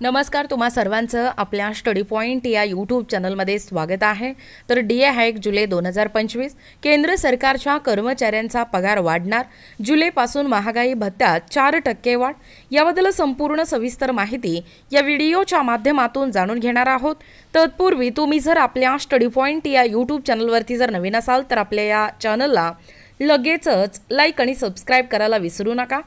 नमस्कार, तुम्हा सर्वांचं आपल्या स्टडी पॉइंट या यूट्यूब चॅनलमध्ये स्वागत आहे। तर डीए हाईक जुलै 2025 केंद्र सरकारच्या कर्मचाऱ्यांचा पगार वाढणार, जुलैपासून महागाई भत्त्यात 4% वाढ। याबद्दल संपूर्ण सविस्तर माहिती या व्हिडिओच्या माध्यमातून जाणून घेणार आहोत। तत्पूर्वी तुम्ही जर आपल्या स्टडी पॉइंट या यूट्यूब चॅनलवरती जर नवीन असाल तर आपल्या या चॅनलला लगेचच लाईक आणि सबस्क्राइब करायला विसरू नका।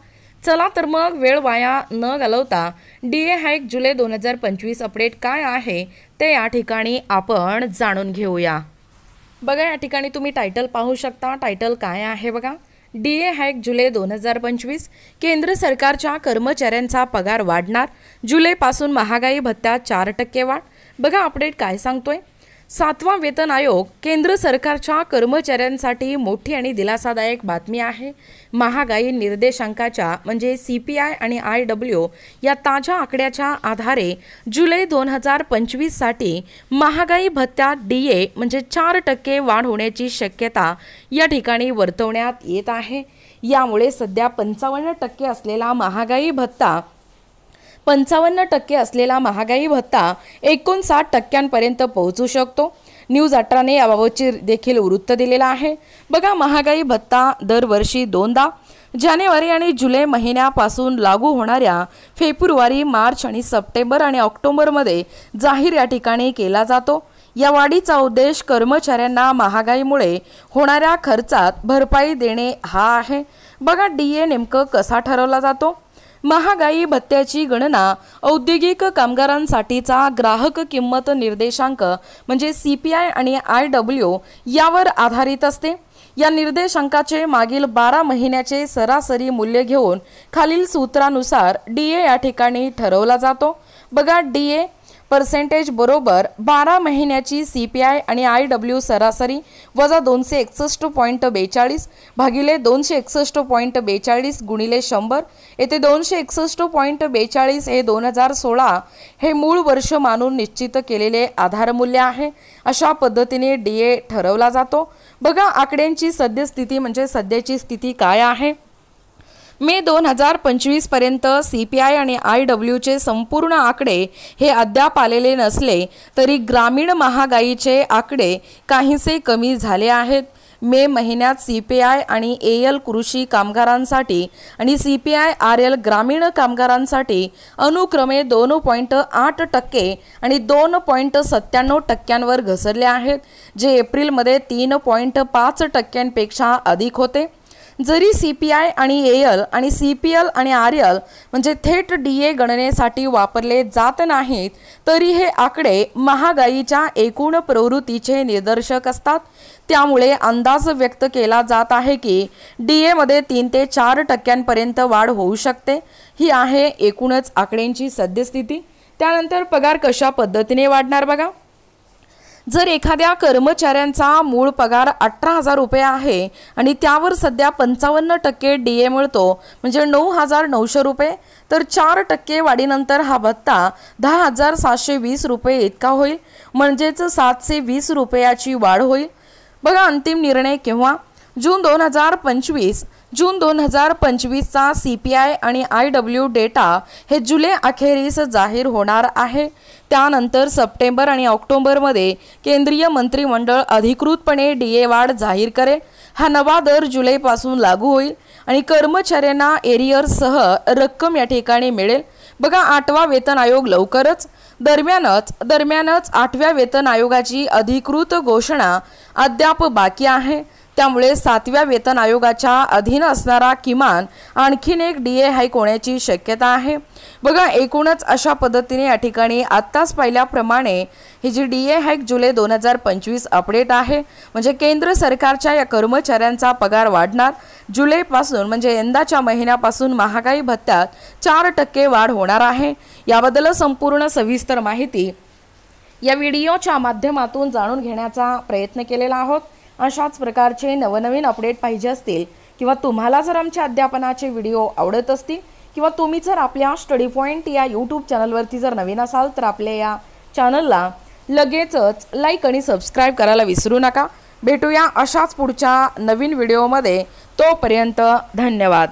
चला तर मग वेळ वाया न घालवता डीए हाईक जुलै 2025 अपडेट काय आहे ते या ठिकाणी आपण जाणून घेऊया। बघा, या ठिकाणी तुम्ही टायटल पाहू शकता। टायटल काय आहे बघा, डीए हाईक जुलै 2025 केंद्र सरकारच्या कर्मचाऱ्यांचा पगार वाढणार, जुलैपासून महागाई भत्त्यात 4% वाढ। बघा अपडेट काय सांगतोय। 7वा वेतन आयोग केंद्र सरकारच्या कर्मचाऱ्यांसाठी मोठी आणि दिलासादायक बातमी आहे। महागाई निर्देशांकाच्या म्हणजे सीपीआय आणि आयडब्ल्यू या ताज्या आकड्याच्या आधारे जुलै 2025 साठी महागाई भत्त्यात डीए म्हणजे 4% वाढ होण्याची शक्यता या ठिकाणी वर्तवण्यात येत आहे। यामुळे सध्या 55% असलेला महागाई भत्ता 59% पोहोचू शकतो। न्यूज 18 ने याबाबतचे देखील वृत्त दिलेला आहे। बघा, महागाई भत्ता दरवर्षी दोनदा जानेवारी आणि जुलै महिन्यापासून लागू होणाऱ्या फेब्रुवारी, मार्च आणि सप्टेंबर आणि ऑक्टोबरमध्ये जाहीर या ठिकाणी केला जातो। या वाढीचा उद्देश कर्मचाऱ्यांना महागाईमुळे होणाऱ्या खर्चात भरपाई देणे हा आहे। बघा, डीए नेमकं कसा ठरवला जातो। महागाई भत्त्याची गणना औद्योगिक कामगारांसाठीचा ग्राहक किंमत निर्देशांक म्हणजे सीपीआय आणि आयडब्ल्यू यावर आधारित असते। या निर्देशांकाचे मागील 12 महिन्याचे सरासरी मूल्य घेऊन खालील सूत्रानुसार डीए या ठिकाणी ठरवला जातो। बघा, डीए परसेंटेज बरोबर 12 महिन्याची सीपीआय आणि आयडब्ल्यू सरासरी वजा 261.42 भागिले 261.42 गुणिले 100। येथे 261.42 हे 2016 हे मूळ वर्ष मानून निश्चित केलेले आधार मूल्य आहे। अशा पद्धतीने डीए ठरवला जातो। बघा, आकड्यांची सद्यस्थिती म्हणजे सध्याची स्थिती काय आहे। मे 2025 पर्यंत सीपीआय आणि आयडब्ल्यूचे संपूर्ण आकडे हे अद्याप आलेले नसले तरी ग्रामीण महागाईचे आकडे काहीसे कमी झाले आहेत। मे महिन्यात सीपीआय आणि एएल कृषी कामगारांसाठी आणि सीपीआय आरएल ग्रामीण कामगारांसाठी अनुक्रमे 2.8% आणि 2.97% घसरले आहेत, जे एप्रिलमध्ये 3.5% अधिक होते। जरी सीपीआय आणि एएल आणि सीपीएल आणि आरएल म्हणजे थेट डीए गणनेसाठी वापरले जात नाहीत तरी हे आकडे महागाईच्या एकूण प्रवृत्तीचे निदर्शक असतात। त्यामुळे अंदाज व्यक्त केला जात आहे की डीए मध्ये 3 ते 4% वाढ होऊ शकते। ही आहे एकूणच आकड्यांची सद्यस्थिती। त्यानंतर पगार कशा पद्धतीने वाढणार बघा। जर एखाद्या कर्मचाऱ्यांचा मूळ पगार 18,000 रुपये आहे आणि त्यावर सध्या 55% डीए मिळतो म्हणजे 9,900 रुपये, तर 4% वाढीनंतर हा भत्ता 10,720 रुपये इतका होईल, म्हणजेच 720 रुपयाची वाढ होईल। बघा, अंतिम निर्णय केव्हा। जून 2025 चा सीपीआय आणि आयडब्ल्यू डेटा हे जुलै अखेरीस जाहीर होणार आहे। त्यानंतर सप्टेंबर आणि ऑक्टोबरमध्ये केंद्रीय मंत्रिमंडळ अधिकृतपणे डीए वाढ जाहीर करेल। हा नवा दर जुलैपासून लागू होईल आणि कर्मचाऱ्यांना एरियरसह रक्कम या ठिकाणी मिळेल। बघा, 8वा वेतन आयोग लवकरच। दरम्यानच 8व्या वेतन आयोगाची अधिकृत घोषणा अद्याप बाकी आहे। त्यामुळे 7व्या वेतन आयोगाच्या अधीन असणारा किमान आणखीन एक डीए हाईक होण्याची शक्यता आहे। बघा, एकूणच अशा पद्धतीने या ठिकाणी आत्ताच पाहिल्याप्रमाणे ही जी डीए हाईक जुलै 2025 अपडेट आहे म्हणजे केंद्र सरकारच्या या कर्मचाऱ्यांचा पगार वाढणार। जुलैपासून म्हणजे यंदाच्या महिन्यापासून महागाई भत्त्यात 4% वाढ होणार आहे। याबद्दल संपूर्ण सविस्तर माहिती या व्हिडिओच्या माध्यमातून जाणून घेण्याचा प्रयत्न केलेला आहोत। अशाच प्रकारचे नवनवीन अपडेट पाहिजे असतील किंवा तुम्हाला जर आमच्या अध्यापनाचे व्हिडिओ आवडत असतील किंवा तुम्ही जर आपल्या स्टडी पॉइंट या यूट्यूब चॅनलवरती जर नवीन असाल तर आपल्या या चॅनलला लगेचच लाईक आणि सबस्क्राइब करायला विसरू नका। भेटूया अशाच पुढच्या नवीन व्हिडिओमध्ये। तोपर्यंत धन्यवाद।